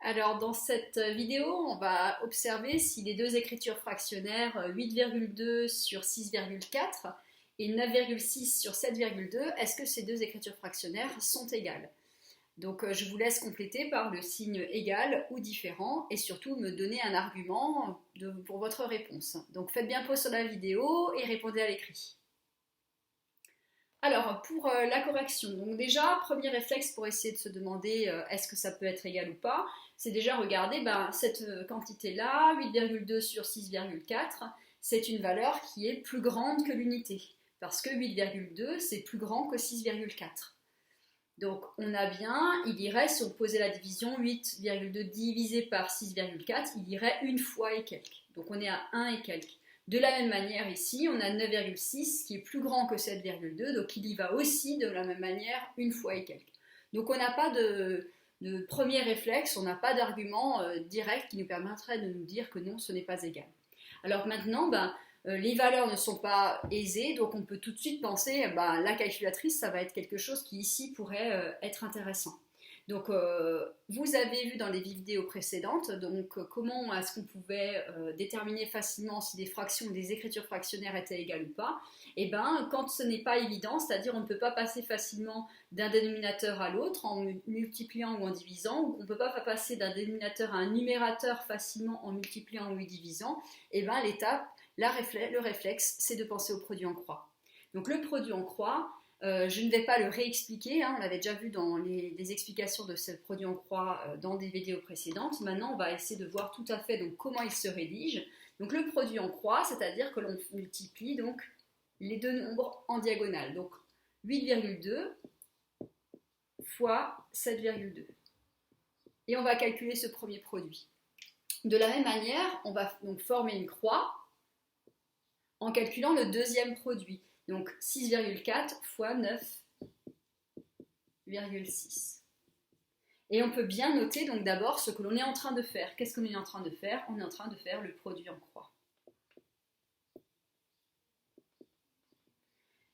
Alors dans cette vidéo, on va observer si les deux écritures fractionnaires 8,2 sur 6,4 et 9,6 sur 7,2, est-ce que ces deux écritures fractionnaires sont égales? Donc je vous laisse compléter par le signe égal ou différent et surtout me donner un argument pour votre réponse. Donc faites bien pause sur la vidéo et répondez à l'écrit. Alors, pour la correction, donc déjà, premier réflexe pour essayer de se demander est-ce que ça peut être égal ou pas, c'est déjà regarder cette quantité-là, 8,2 sur 6,4, c'est une valeur qui est plus grande que l'unité, parce que 8,2 c'est plus grand que 6,4. Donc on a bien, il irait, si on posait la division 8,2 divisé par 6,4, il irait une fois et quelques. Donc on est à 1 et quelques. De la même manière ici, on a 9,6 qui est plus grand que 7,2, donc il y va aussi de la même manière une fois et quelques. Donc on n'a pas de premier réflexe, on n'a pas d'argument direct qui nous permettrait de nous dire que non, ce n'est pas égal. Alors maintenant, les valeurs ne sont pas aisées, donc on peut tout de suite penser la calculatrice, ça va être quelque chose qui ici pourrait être intéressant. Donc vous avez vu dans les vidéos précédentes comment est-ce qu'on pouvait déterminer facilement si des fractions ou des écritures fractionnaires étaient égales ou pas. Et bien quand ce n'est pas évident, c'est-à-dire on ne peut pas passer facilement d'un dénominateur à l'autre en multipliant ou en divisant, ou on ne peut pas passer d'un dénominateur à un numérateur facilement en multipliant ou en divisant, et bien l'étape, le réflexe, c'est de penser au produit en croix. Donc le produit en croix, je ne vais pas le réexpliquer, on l'avait déjà vu dans les explications de ce produit en croix dans des vidéos précédentes. Maintenant, on va essayer de voir tout à fait comment il se rédige. Donc le produit en croix, c'est-à-dire que l'on multiplie donc les deux nombres en diagonale. Donc 8,2 fois 7,2. Et on va calculer ce premier produit. De la même manière, on va donc former une croix en calculant le deuxième produit. Donc 6,4 fois 9,6. Et on peut bien noter donc d'abord ce que l'on est en train de faire. Qu'est-ce qu'on est en train de faire? On est en train de faire le produit en croix.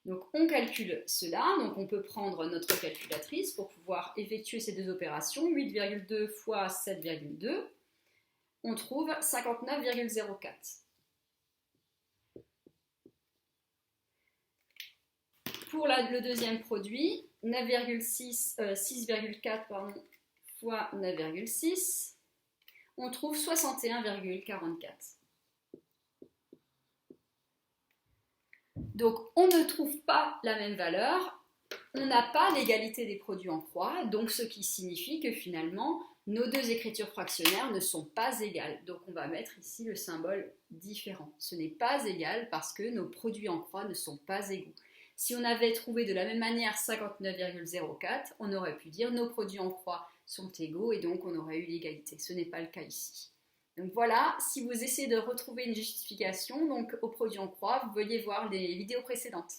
Donc on calcule cela, donc on peut prendre notre calculatrice pour pouvoir effectuer ces deux opérations. 8,2 fois 7,2, on trouve 59,04. Pour le deuxième produit, 6,4 fois 9,6, on trouve 61,44. Donc on ne trouve pas la même valeur, on n'a pas l'égalité des produits en croix, donc ce qui signifie que finalement nos deux écritures fractionnaires ne sont pas égales. Donc on va mettre ici le symbole différent. Ce n'est pas égal parce que nos produits en croix ne sont pas égaux. Si on avait trouvé de la même manière 59,04, on aurait pu dire nos produits en croix sont égaux et donc on aurait eu l'égalité. Ce n'est pas le cas ici. Donc voilà, si vous essayez de retrouver une justification au produit en croix, vous veuillez voir les vidéos précédentes.